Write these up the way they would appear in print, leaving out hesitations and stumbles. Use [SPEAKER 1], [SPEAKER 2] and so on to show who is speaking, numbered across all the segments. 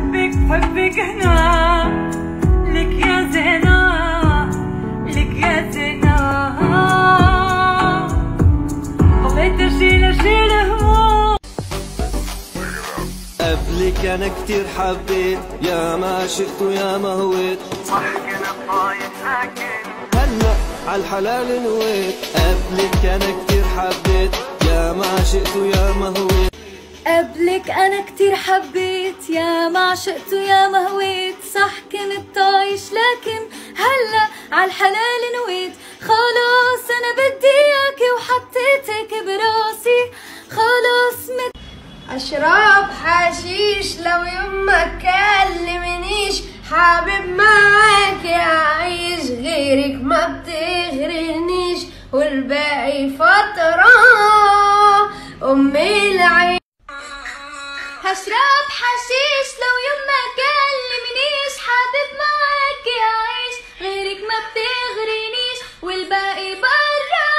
[SPEAKER 1] حبك هنا لك يا زينة، لك يا زينة. ضليت اشيل هموم.
[SPEAKER 2] قبلك انا كتير حبيت، يا ما شئت ويا ما هويت،
[SPEAKER 1] صح كنت ضايع لكن
[SPEAKER 2] هلا عالحلال نويت. قبلك انا كتير حبيت، يا ما شئت ويا ما هويت.
[SPEAKER 3] قبلك أنا كتير حبيت، يا ما عشقت ويا ما هويت. صح كنت طايش لكن هلا عالحلال نويت. خلاص أنا بدي إياكي وحطيتك براسي، خلاص
[SPEAKER 4] أشرب حشيش لو يما كلمنيش، حابب معاك أعيش غيرك ما بتغرنيش، والباقي فترة أمي العين.
[SPEAKER 3] هشرب حشيش لو يما كلمنيش، حابب معاك أعيش غيرك ما بتغرنيش، والباقي برا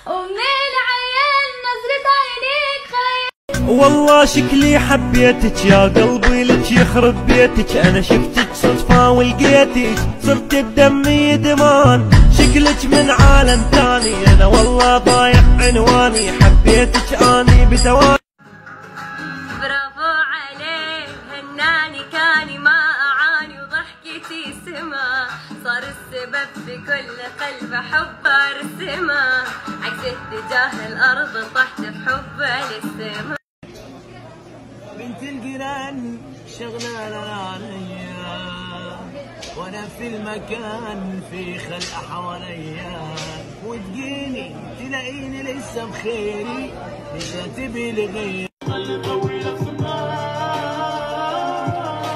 [SPEAKER 3] أمي العيال نظرة عينيك خيال.
[SPEAKER 5] والله شكلي حبيتك يا قلبي لك يخرب بيتك، انا شفتك صدفة ولقيتك صرت بدمي دمان، شكلك من عالم ثاني انا والله ضايع عنواني، حبيتك اني بثواني.
[SPEAKER 3] برافو عليه هناني كاني ما اعاني، وضحكتي سما صار السبب في كل قلب حب ارسمه، عكس اتجاه الارض طحت في حبه للسما.
[SPEAKER 5] بنت الجيران شغلانة عليا، وانا في المكان في خلق حواليا، وتجيني تلاقيني لسه بخيري، مش هتبي لغيري.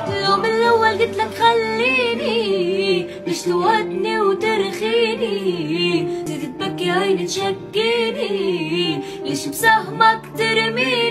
[SPEAKER 3] اليوم الاول قلت لك خليني، مش تودني وترخيني، تبكي عيني تشكيني، ليش بسهمك ترميني.